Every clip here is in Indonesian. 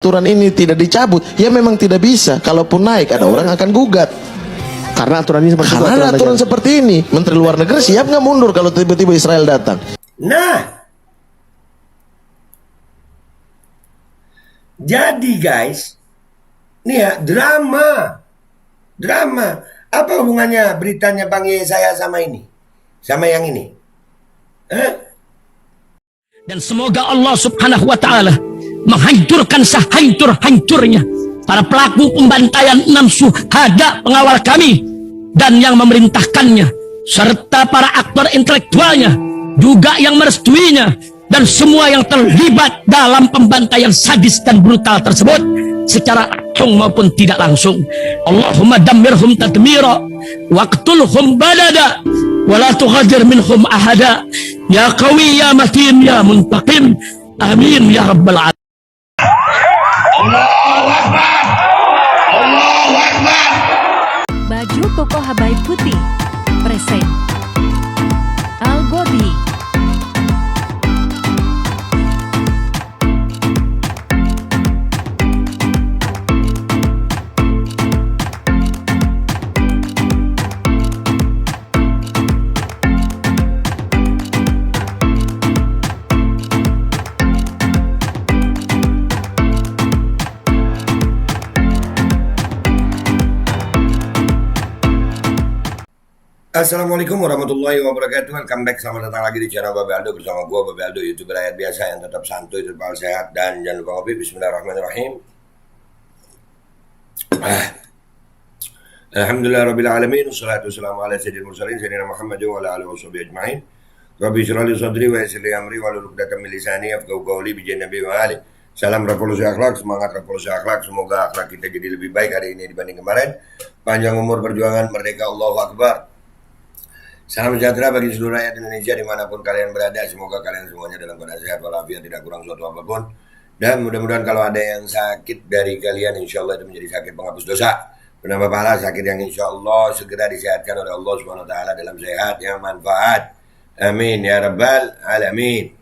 aturan ini tidak dicabut, ya memang tidak bisa. Kalaupun naik, ada orang akan gugat. Karena aturan ini seperti itu. Karena ada aturan seperti ini. Menteri Luar Negeri siap nggak mundur kalau tiba-tiba Israel datang? Nah, jadi guys, nih ya, drama. Apa hubungannya beritanya Bang Yesaya sama ini? Sama yang ini? Dan semoga Allah subhanahu wa ta'ala menghancurkan sehancur-hancurnya para pelaku pembantaian 6 syuhada pengawal kami dan yang memerintahkannya, serta para aktor intelektualnya juga yang merestuinya, dan semua yang terlibat dalam pembantaian sadis dan brutal tersebut secara langsung maupun tidak langsung. Allahumma dammirhum tadmira waqtulhum balada wala tughadir minhum ahada ya qawi ya matin ya muntaqim amin ya rabbal alamin. Allahu Akbar. Allahu Akbar. Baju koko Habaib Putih present Al Gobi. Assalamualaikum warahmatullahi wabarakatuh. Welcome back, selamat datang lagi di channel Babe Aldo bersama gue Babe Aldo, YouTuber rakyat biasa yang tetap santuy, tetap sehat, dan jangan lupa ngopi. Bismillahirrahmanirrahim. Alhamdulillah rabbil alamin, wassalatu wassalamu ala sayyidil mursalin sayyidina Muhammad wa ala alihi washabihi ajmain. Rabbi shrah li sadri wa yassir li amri wahlul 'uqdatam min lisani yafqahu qawli bi nabi wa ali. Salam revolusi akhlak, semangat revolusi akhlak. Semoga akhlak kita jadi lebih baik hari ini dibanding kemarin. Panjang umur, perjuangan, merdeka, Allahu Akbar. Salam sejahtera bagi seluruh rakyat Indonesia dimanapun kalian berada. Semoga kalian semuanya dalam keadaan sehat walafiat, tidak kurang suatu apapun. Dan mudah-mudahan kalau ada yang sakit dari kalian, insya Allah itu menjadi sakit penghapus dosa, penambah pahala, sakit yang insya Allah segera disehatkan oleh Allah Subhanahu Wa Taala dalam sehat yang manfaat. Amin ya rabbal alamin.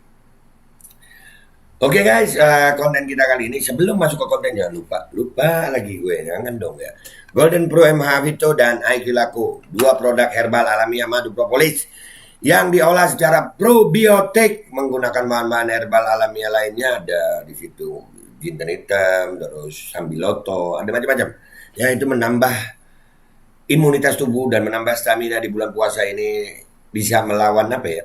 Oke guys, konten kita kali ini, sebelum masuk ke konten jangan lupa lagi gue, jangan dong ya. Golden Pro MH Vito dan IQ Laku, dua produk herbal alamiah madu propolis yang diolah secara probiotik menggunakan bahan-bahan herbal alamiah lainnya. Ada di situ jinten hitam, terus sambiloto, ada macam-macam. Ya, itu menambah imunitas tubuh dan menambah stamina di bulan puasa ini, bisa melawan apa ya?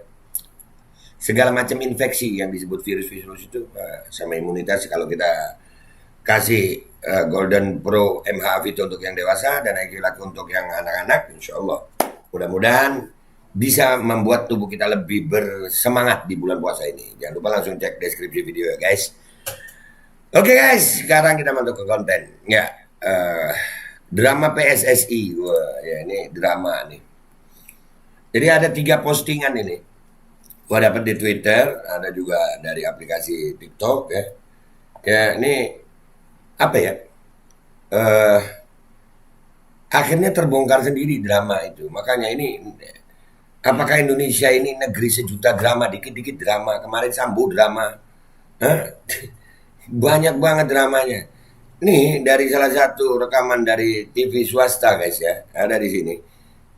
Segala macam infeksi yang disebut virus-virus itu sama imunitas. Kalau kita kasih Golden Pro MH Vito untuk yang dewasa dan IQ Laku untuk yang anak-anak, insya Allah mudah-mudahan bisa membuat tubuh kita lebih bersemangat di bulan puasa ini. Jangan lupa langsung cek deskripsi video ya guys. Oke guys, sekarang kita masuk ke konten ya. Drama PSSI. Wah, ya ini drama nih. Jadi ada 3 postingan ini. Gua dapat di Twitter, ada juga dari aplikasi TikTok ya. Ya ini apa ya? Akhirnya terbongkar sendiri drama itu. Makanya ini, apakah Indonesia ini negeri sejuta drama, dikit-dikit drama. Kemarin Sambo drama. Banyak banget dramanya. Nih dari salah satu rekaman dari TV swasta guys ya, ada di sini.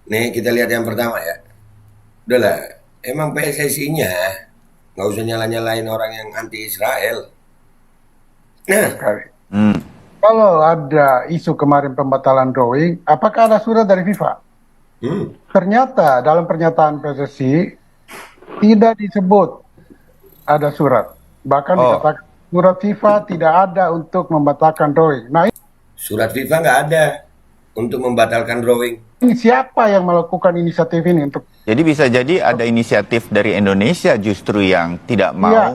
Nih kita lihat yang pertama ya. Udahlah. Emang PSSI-nya nggak usah nyala-nyalain orang yang anti Israel. Nah, kalau ada isu kemarin pembatalan drawing, apakah ada surat dari FIFA? Ternyata dalam pernyataan PSSI tidak disebut ada surat. Bahkan dikatakan surat FIFA tidak ada untuk membatalkan drawing. Nah, surat FIFA nggak ada untuk membatalkan drawing. ini siapa yang melakukan inisiatif ini untuk? Jadi bisa jadi ada inisiatif dari Indonesia justru yang tidak mau. Iya.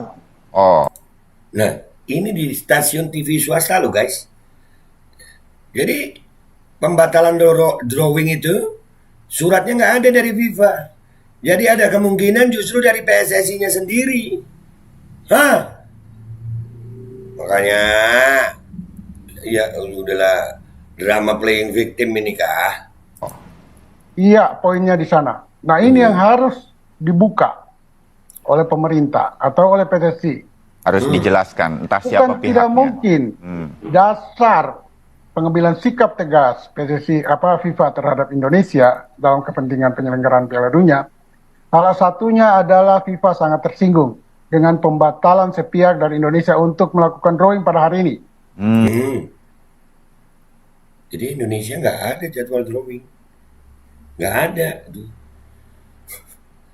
Oh. Nah, ini di stasiun TV swasta loh guys. Jadi pembatalan drawing itu suratnya nggak ada dari FIFA. Jadi ada kemungkinan justru dari PSSI-nya sendiri. Makanya ya udahlah, drama playing victim ini kah? Iya, poinnya di sana. Nah, ini yang harus dibuka oleh pemerintah atau oleh PSSI. Harus dijelaskan entah siapa Bukan tidak pihaknya. mungkin. Dasar pengambilan sikap tegas PSSI FIFA terhadap Indonesia dalam kepentingan penyelenggaraan Piala Dunia, salah satunya adalah FIFA sangat tersinggung dengan pembatalan sepihak dari Indonesia untuk melakukan drawing pada hari ini. Jadi Indonesia nggak ada jadwal drawing, nggak ada.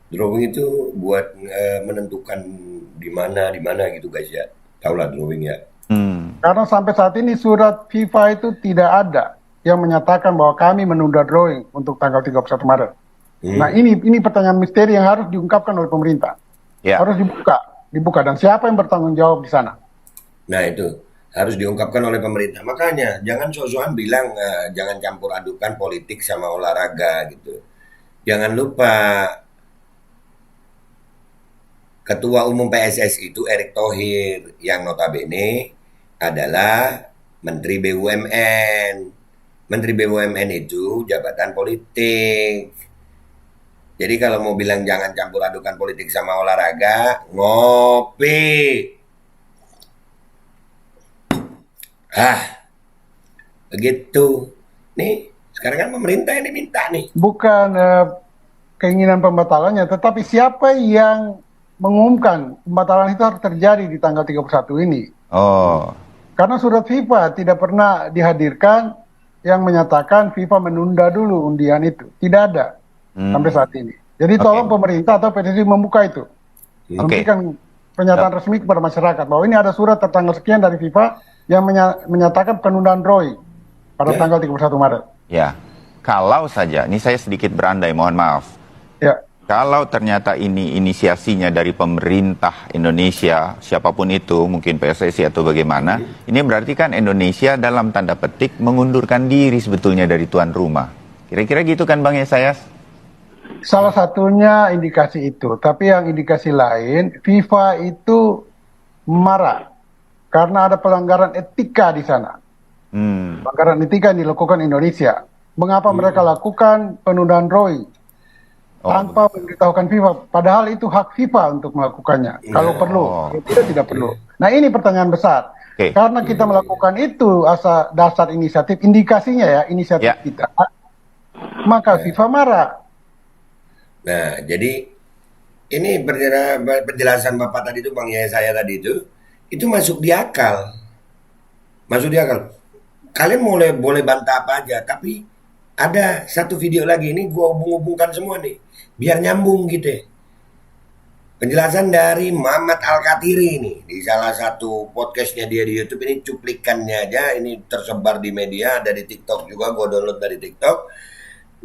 Drawing itu buat menentukan di mana gitu guys ya. Taulah drawing ya. Karena sampai saat ini surat FIFA itu tidak ada yang menyatakan bahwa kami menunda drawing untuk tanggal 31 Maret. Nah ini pertanyaan misteri yang harus diungkapkan oleh pemerintah. Ya. Harus dibuka dan siapa yang bertanggung jawab di sana? Nah itu harus diungkapkan oleh pemerintah. Makanya jangan so-soan bilang jangan campur adukan politik sama olahraga gitu. Jangan lupa Ketua Umum PSSI itu Erick Thohir yang notabene adalah Menteri BUMN. Menteri BUMN itu jabatan politik. Jadi kalau mau bilang jangan campur adukan politik sama olahraga, ngopi. Begitu. Nih, sekarang kan pemerintah yang diminta nih. Bukan keinginan pembatalannya, tetapi siapa yang mengumumkan pembatalan itu harus terjadi di tanggal 31 ini. Oh. Karena surat FIFA tidak pernah dihadirkan yang menyatakan FIFA menunda dulu undian itu. Tidak ada sampai saat ini. Jadi tolong pemerintah atau PSSI membuka itu. Memberikan pernyataan resmi kepada masyarakat bahwa ini ada surat tertanggal sekian dari FIFA yang menyatakan penundaan drawing pada tanggal 31 Maret. Ya. Kalau saja, ini saya sedikit berandai, mohon maaf. Ya. Kalau ternyata ini inisiasinya dari pemerintah Indonesia, siapapun itu, mungkin PSSI atau bagaimana, ini berarti kan Indonesia dalam tanda petik mengundurkan diri sebetulnya dari tuan rumah. Kira-kira gitu kan Bang Yesayas? Salah satunya indikasi itu, tapi yang indikasi lain, FIFA itu marah karena ada pelanggaran etika di sana. Pelanggaran etika yang dilakukan Indonesia. Mengapa mereka lakukan penundaan drawing? Tanpa memberitahukan FIFA, padahal itu hak FIFA untuk melakukannya. Kalau perlu, kalau tidak perlu. Nah ini pertanyaan besar. Karena kita melakukan itu asal dasar inisiatif, indikasinya ya inisiatif kita, maka FIFA marah. Nah jadi ini penjelasan Bapak tadi itu Bang Yaya saya tadi itu masuk di akal. Masuk di akal. Kalian boleh bantah apa aja, tapi ada satu video lagi ini gua hubung-hubungkan semua nih biar nyambung gitu ya. Penjelasan dari Muhammad Al-Katiri ini di salah satu podcastnya dia di YouTube, ini cuplikannya aja, ini tersebar di media, ada di TikTok juga, gua download dari TikTok.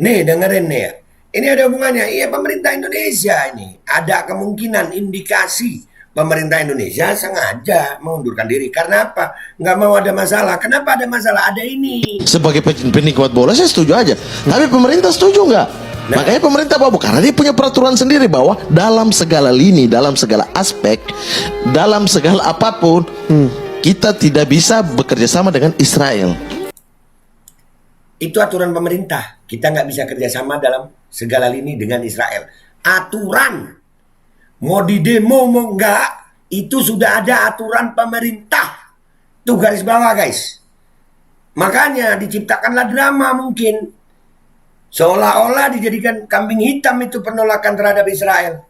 Nih dengerin nih ya, ini ada hubungannya. Iya, pemerintah Indonesia ini ada kemungkinan indikasi pemerintah Indonesia sengaja mengundurkan diri. Karena apa? Nggak mau ada masalah. Kenapa ada masalah? Ada ini. Sebagai penikmat bola saya setuju aja. Tapi pemerintah setuju nggak? Makanya pemerintah bawa, karena dia punya peraturan sendiri bahwa dalam segala lini, dalam segala aspek, dalam segala apapun, kita tidak bisa bekerja sama dengan Israel. Itu aturan pemerintah. Kita nggak bisa kerjasama dalam segala lini dengan Israel. Aturan. Mau di demo mau enggak, itu sudah ada aturan pemerintah. Tuh garis bawah guys. Makanya diciptakanlah drama mungkin. Seolah-olah dijadikan kambing hitam itu penolakan terhadap Israel.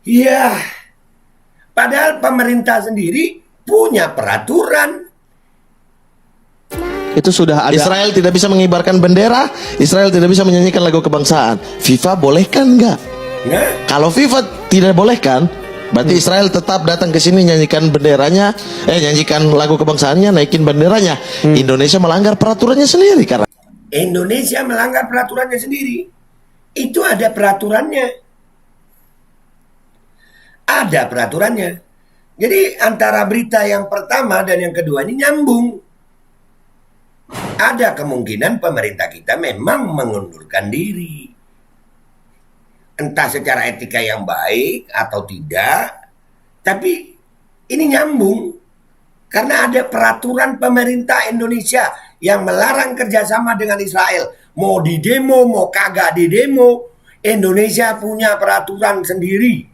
Iya. Padahal pemerintah sendiri punya peraturan. Itu sudah ada. Israel tidak bisa mengibarkan bendera, Israel tidak bisa menyanyikan lagu kebangsaan. FIFA bolehkan nggak? Nah, Kalau FIFA tidak bolehkan, berarti Israel tetap datang ke sini nyanyikan benderanya, nyanyikan lagu kebangsaannya, naikin benderanya. Indonesia melanggar peraturannya sendiri karena Indonesia melanggar peraturannya sendiri. Itu ada peraturannya. Ada peraturannya. Jadi antara berita yang pertama dan yang kedua ini nyambung. Ada kemungkinan pemerintah kita memang mengundurkan diri. Entah secara etika yang baik atau tidak. Tapi ini nyambung. Karena ada peraturan pemerintah Indonesia yang melarang kerjasama dengan Israel. Mau di demo, mau kagak di demo, Indonesia punya peraturan sendiri.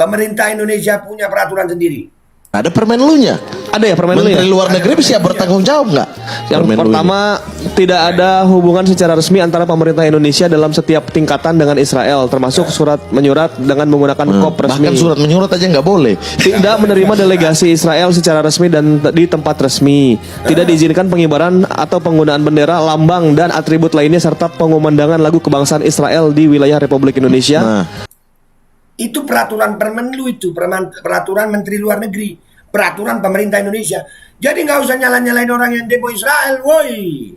pemerintah Indonesia punya peraturan sendiri. Ada permenlunya. Ada ya permen lu ya? Menteri luar negeri siap bertanggung jawab nggak? Yang Permenlu pertama, tidak ada hubungan secara resmi antara pemerintah Indonesia dalam setiap tingkatan dengan Israel, termasuk surat menyurat dengan menggunakan kop resmi. bahkan surat menyurat aja nggak boleh. Tidak menerima delegasi Israel secara resmi dan di tempat resmi. Tidak diizinkan pengibaran atau penggunaan bendera, lambang, dan atribut lainnya serta pengumandangan lagu kebangsaan Israel di wilayah Republik Indonesia. Nah, Itu peraturan Permenlu itu, peraturan Menteri Luar Negeri, peraturan pemerintah Indonesia. Jadi nggak usah nyalain orang yang demo Israel, woi.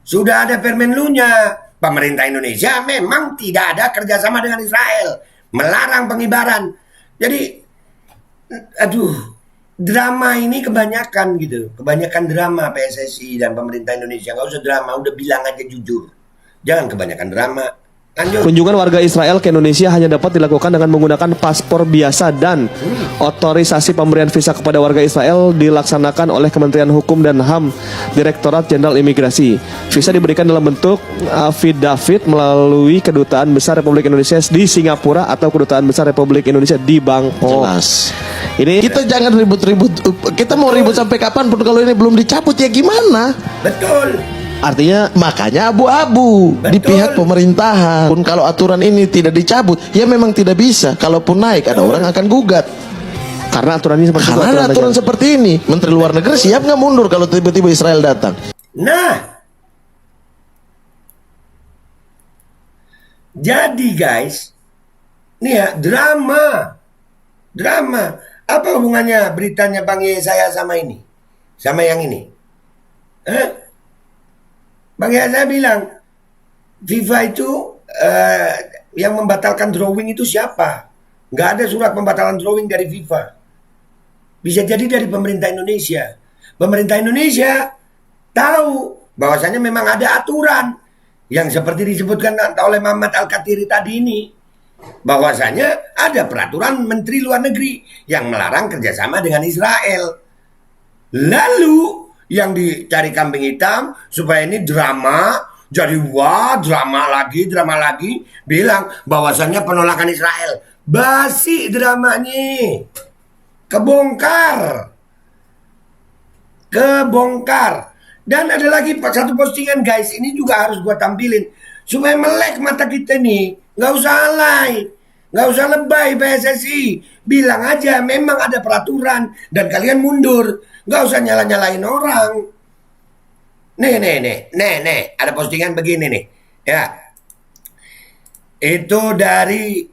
Sudah ada Permenlunya. Pemerintah Indonesia memang tidak ada kerjasama dengan Israel, melarang pengibaran. Jadi, aduh, drama ini kebanyakan gitu, kebanyakan drama PSSI dan pemerintah Indonesia. Nggak usah drama, udah bilang aja jujur. Jangan kebanyakan drama. Lanjut. Kunjungan warga Israel ke Indonesia hanya dapat dilakukan dengan menggunakan paspor biasa dan otorisasi pemberian visa kepada warga Israel dilaksanakan oleh Kementerian Hukum dan HAM, Direktorat Jenderal Imigrasi. Visa diberikan dalam bentuk affidavit melalui Kedutaan Besar Republik Indonesia di Singapura atau Kedutaan Besar Republik Indonesia di Bangkok. jelas. Ini Kita jangan ribut-ribut. Kita mau ribut sampai kapan pun kalau ini belum dicabut ya gimana? Betul. artinya Makanya abu-abu di Betul. pihak pemerintahan. Pun kalau aturan ini tidak dicabut, ya memang tidak bisa. Kalaupun naik, ada orang akan gugat. karena aturannya seperti itu. Karena ada aturan negara. seperti ini. Menteri Luar Negeri siap nggak mundur kalau tiba-tiba Israel datang? Nah, jadi guys, nih ya drama. Apa hubungannya beritanya Bang Yesaya sama ini, sama yang ini? Bang Yesaya bilang FIFA itu yang membatalkan drawing itu siapa? Nggak ada surat pembatalan drawing dari FIFA. Bisa jadi dari pemerintah Indonesia. Pemerintah Indonesia tahu bahwasanya memang ada aturan yang seperti disebutkan oleh Muhammad Al-Katiri tadi ini, bahwasanya ada peraturan Menteri Luar Negeri yang melarang kerjasama dengan Israel. Lalu yang dicari kambing hitam supaya ini drama, jadi wah drama lagi, bilang bahwasanya penolakan Israel. Basi dramanya, kebongkar. Dan ada lagi satu postingan guys, ini juga harus gua tampilin supaya melek mata kita nih. Nggak usah alay, nggak usah lebay PSSI. Bilang aja memang ada peraturan dan kalian mundur. Nggak usah nyala-nyalain orang. Nih, ada postingan begini nih. Ya, itu dari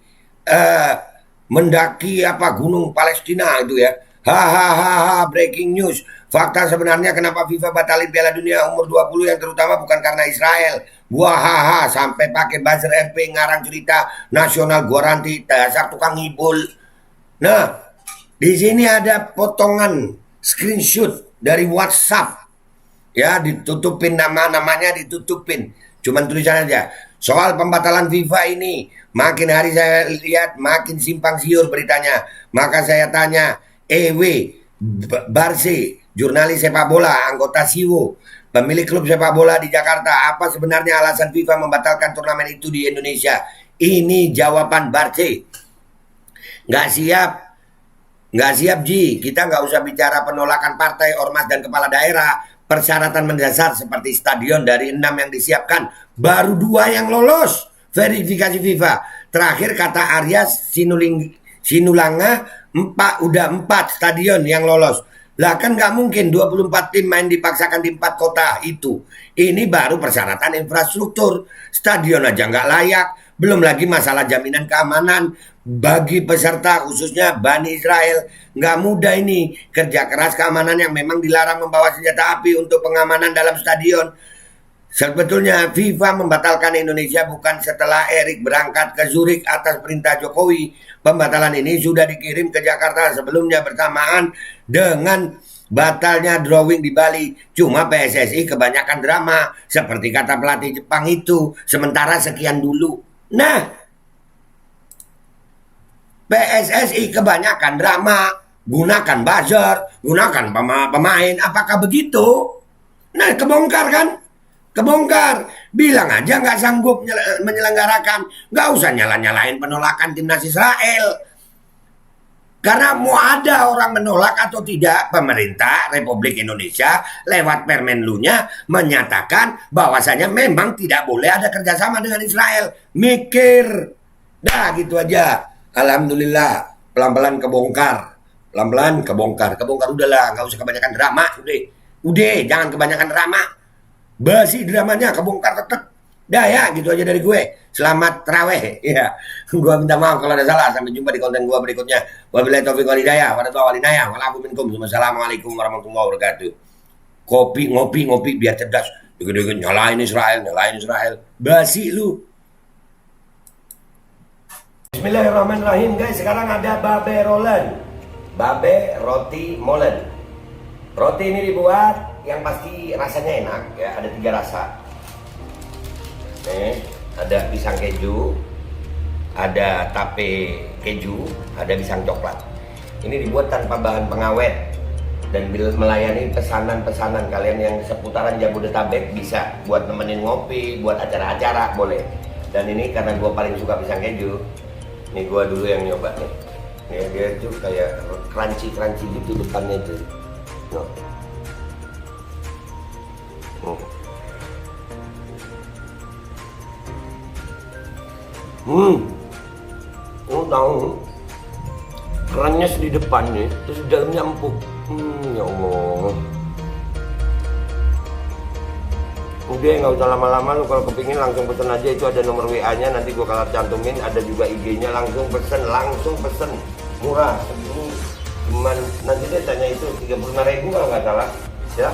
mendaki apa Gunung Palestina itu ya. Hahaha, breaking news. Fakta sebenarnya kenapa FIFA batalin Piala Dunia umur 20 yang terutama bukan karena Israel. Wah, sampai pakai buzzer RP ngarang cerita nasional garanti dasar tukang ngibul. Nah, di sini ada potongan screenshot dari WhatsApp. Ya, ditutupin namanya ditutupin. Cuman tulisan aja. Soal pembatalan FIFA ini, makin hari saya lihat makin simpang siur beritanya. Maka saya tanya, Barse, jurnalis sepak bola, anggota SIWO, pemilik klub sepak bola di Jakarta, apa sebenarnya alasan FIFA membatalkan turnamen itu di Indonesia? Ini jawaban Barse. Nggak siap Ji. Kita nggak usah bicara penolakan partai, ormas dan kepala daerah. Persyaratan mendasar seperti stadion dari 6 yang disiapkan, baru 2 yang lolos verifikasi FIFA. Terakhir kata Arya Sinulanga, udah 4 stadion yang lolos. Lah kan nggak mungkin 24 tim main dipaksakan di 4 kota itu. Ini baru persyaratan infrastruktur. Stadion aja nggak layak. Belum lagi masalah jaminan keamanan bagi peserta khususnya Bani Israel. Nggak mudah ini. Kerja keras keamanan yang memang dilarang membawa senjata api untuk pengamanan dalam stadion. Sebetulnya FIFA membatalkan Indonesia bukan setelah Erik berangkat ke Zurich atas perintah Jokowi. Pembatalan ini sudah dikirim ke Jakarta sebelumnya bersamaan dengan batalnya drawing di Bali. Cuma PSSI kebanyakan drama seperti kata pelatih Jepang itu. Sementara sekian dulu. Nah, PSSI kebanyakan drama, gunakan buzzer, gunakan pemain. Apakah begitu? Nah, kebongkar kan? Kebongkar. Bilang aja nggak sanggup menyelenggarakan. Nggak usah nyalain penolakan timnas Israel. Karena mau ada orang menolak atau tidak, pemerintah Republik Indonesia lewat Permenlu-nya menyatakan bahwasanya memang tidak boleh ada kerjasama dengan Israel. Mikir, dah gitu aja. Alhamdulillah, pelan-pelan kebongkar, kebongkar udahlah, nggak usah kebanyakan drama, udah, jangan kebanyakan drama, basi dramanya, kebongkar tetep. Dah ya, gitu aja dari gue. Selamat terawih. Ya, gue minta maaf kalau ada salah. Sampai jumpa di konten gue berikutnya. Wabillahi taufiq wal hidayah. Wassalamualaikum warahmatullahi wabarakatuh. Ngopi biar cerdas. Dikit-dikit nyalain Israel. Basi lu. Bismillahirrahmanirrahim guys. Sekarang ada babe rolen. Babe roti molen. Roti ini dibuat yang pasti rasanya enak ya. Ada 3 rasa. Ada pisang keju, ada tape keju, ada pisang coklat. Ini dibuat tanpa bahan pengawet dan melayani pesanan-pesanan kalian yang seputaran Jabodetabek, bisa buat nemenin ngopi, buat acara-acara boleh. Dan ini karena gue paling suka pisang keju, nih gue dulu yang nyoba nih. Ya, dia tuh kayak crunchy gitu depannya tuh. No. Lu tahu kerannya di depannya, terus dalamnya empuk. Ya Allah. Udah nggak usah lama-lama, lu kalau kepingin langsung pesen aja, itu ada nomor WA-nya, nanti gua kalau cantumin, ada juga IG-nya, langsung pesen, murah. Ini cuman nanti dia tanya itu 35.000 kalau nggak salah, ya.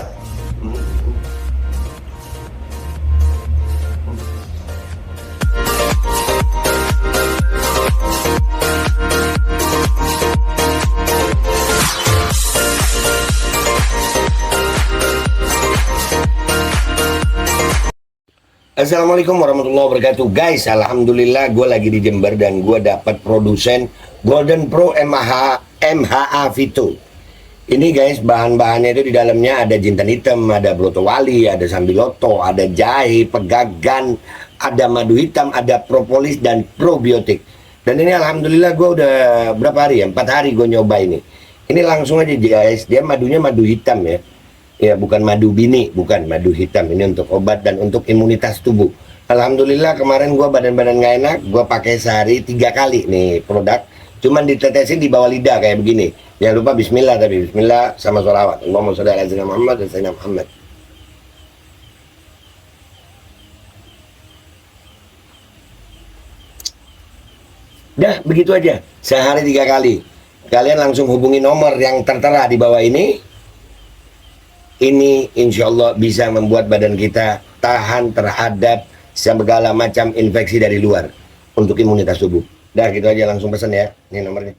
Assalamualaikum warahmatullahi wabarakatuh. Guys, alhamdulillah gue lagi di Jember dan gue dapat produsen Golden Pro MHA Vito. Ini guys, bahan-bahannya itu di dalamnya ada jintan hitam, ada broto wali, ada sambiloto, ada jahe, pegagan, ada madu hitam, ada propolis dan probiotik. Dan ini alhamdulillah gue udah berapa hari ya? 4 hari gue nyoba ini. Ini langsung aja guys, dia madunya madu hitam ya. Ya, bukan madu bini, bukan madu hitam. Ini untuk obat dan untuk imunitas tubuh. Alhamdulillah kemarin gua badan-badan nggak enak, gua pakai sehari 3 kali nih produk. Cuman ditetesin di bawah lidah kayak begini. Jangan lupa bismillah, tapi bismillah sama sholawat. Allahumma sholli ala sayyidina Muhammad dan sayyidina Muhammad. Dah, begitu aja. Sehari 3 kali. Kalian langsung hubungi nomor yang tertera di bawah ini. Ini insya Allah bisa membuat badan kita tahan terhadap segala macam infeksi dari luar untuk imunitas tubuh. Dah gitu aja, langsung pesan ya. Ini nomornya.